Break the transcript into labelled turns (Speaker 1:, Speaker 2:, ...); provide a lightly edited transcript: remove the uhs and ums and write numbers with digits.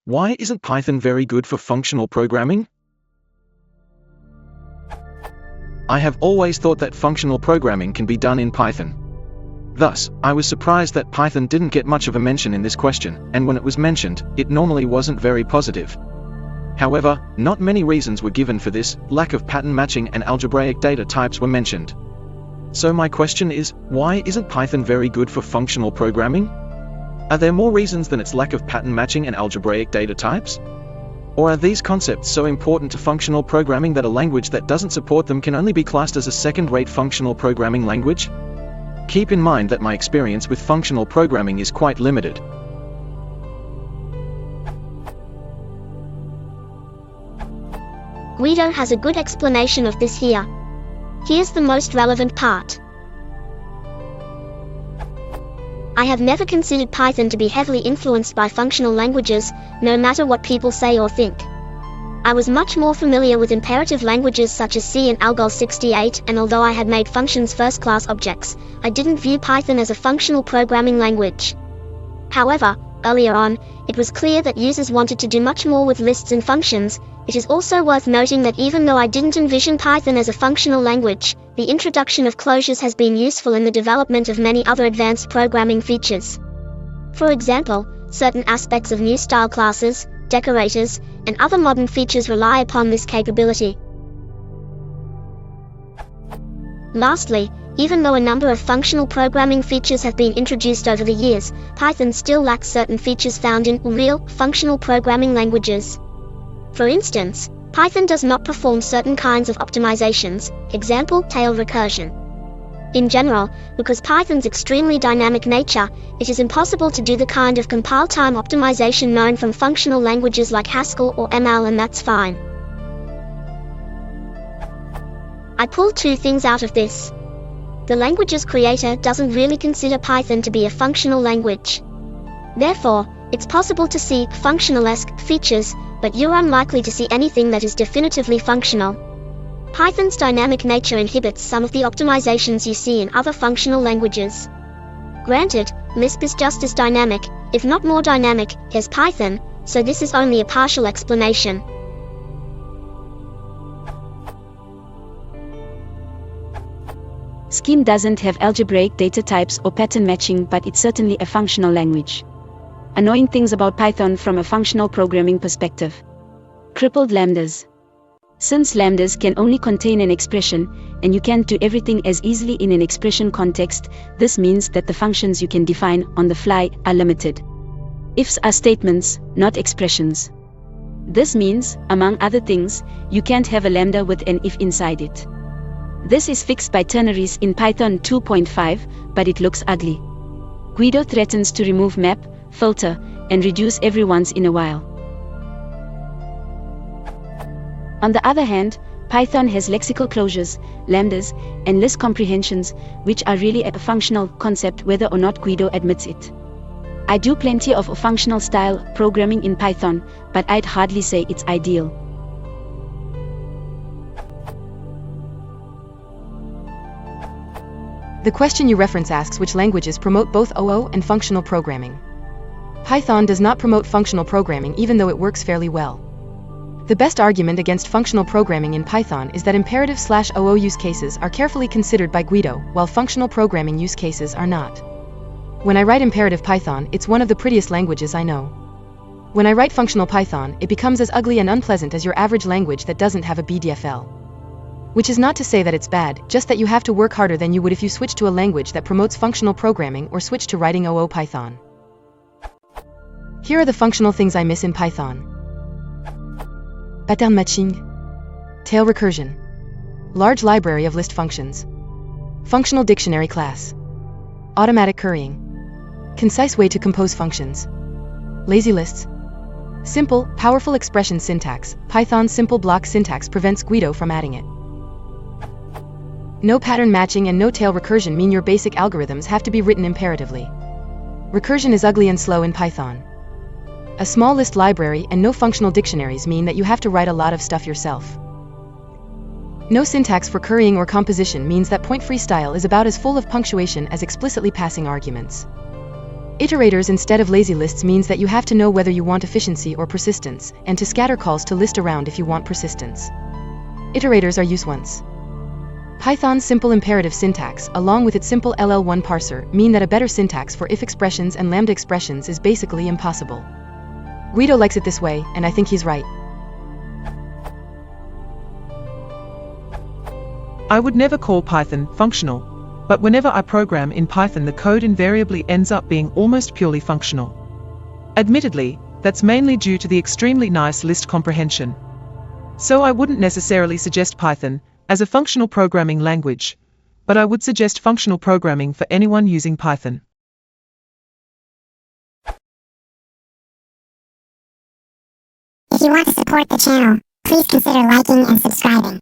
Speaker 1: Why isn't Python very good for functional programming? I have always thought that functional programming can be done in Python. Thus, I was surprised that Python didn't get much of a mention in this question, and when it was mentioned, it normally wasn't very positive. However, not many reasons were given for this. Lack of pattern matching and algebraic data types were mentioned. So my question is, why isn't Python very good for functional programming? Are there more reasons than its lack of pattern matching and algebraic data types? Or are these concepts so important to functional programming that a language that doesn't support them can only be classed as a second-rate functional programming language? Keep in mind that my experience with functional programming is quite limited.
Speaker 2: Guido has a good explanation of this here. Here's the most relevant part. I have never considered Python to be heavily influenced by functional languages, no matter what people say or think. I was much more familiar with imperative languages such as C and Algol 68, and although I had made functions first-class objects, I didn't view Python as a functional programming language. However, earlier on, it was clear that users wanted to do much more with lists and functions. It is also worth noting that even though I didn't envision Python as a functional language, the introduction of closures has been useful in the development of many other advanced programming features. For example, certain aspects of new style classes, decorators, and other modern features rely upon this capability. Lastly, even though a number of functional programming features have been introduced over the years, Python still lacks certain features found in real, functional programming languages. For instance, Python does not perform certain kinds of optimizations, example, tail recursion. In general, because Python's extremely dynamic nature, it is impossible to do the kind of compile-time optimization known from functional languages like Haskell or ML, and that's fine. I pulled two things out of this. The language's creator doesn't really consider Python to be a functional language. Therefore, it's possible to see functional-esque features, but you're unlikely to see anything that is definitively functional. Python's dynamic nature inhibits some of the optimizations you see in other functional languages. Granted, Lisp is just as dynamic, if not more dynamic, as Python, so this is only a partial explanation.
Speaker 3: Scheme doesn't have algebraic data types or pattern matching, but it's certainly a functional language. Annoying things about Python from a functional programming perspective. Crippled lambdas. Since lambdas can only contain an expression, and you can't do everything as easily in an expression context, this means that the functions you can define on the fly are limited. Ifs are statements, not expressions. This means, among other things, you can't have a lambda with an if inside it. This is fixed by ternaries in Python 2.5, but it looks ugly. Guido threatens to remove map, filter, and reduce every once in a while. On the other hand, Python has lexical closures, lambdas, and list comprehensions, which are really a functional concept whether or not Guido admits it. I do plenty of functional style programming in Python, but I'd hardly say it's ideal.
Speaker 4: The question you reference asks which languages promote both OO and functional programming. Python does not promote functional programming even though it works fairly well. The best argument against functional programming in Python is that imperative/OO use cases are carefully considered by Guido, while functional programming use cases are not. When I write imperative Python, it's one of the prettiest languages I know. When I write functional Python, it becomes as ugly and unpleasant as your average language that doesn't have a BDFL. Which is not to say that it's bad, just that you have to work harder than you would if you switch to a language that promotes functional programming or switch to writing OO Python. Here are the functional things I miss in Python. Pattern matching, tail recursion, large library of list functions, functional dictionary class, automatic currying, concise way to compose functions, lazy lists, simple, powerful expression syntax. Python's simple block syntax prevents Guido from adding it. No pattern matching and no tail recursion mean your basic algorithms have to be written imperatively. Recursion is ugly and slow in Python. A small list library and no functional dictionaries mean that you have to write a lot of stuff yourself. No syntax for currying or composition means that point-free style is about as full of punctuation as explicitly passing arguments. Iterators instead of lazy lists means that you have to know whether you want efficiency or persistence, and to scatter calls to list around if you want persistence. Iterators are used once. Python's simple imperative syntax, along with its simple LL1 parser, mean that a better syntax for if expressions and lambda expressions is basically impossible. Guido likes it this way, and I think he's right.
Speaker 5: I would never call Python functional, but whenever I program in Python, the code invariably ends up being almost purely functional. Admittedly, that's mainly due to the extremely nice list comprehension. So I wouldn't necessarily suggest Python as a functional programming language, but I would suggest functional programming for anyone using Python.
Speaker 6: If you want to support the channel, please consider liking and subscribing.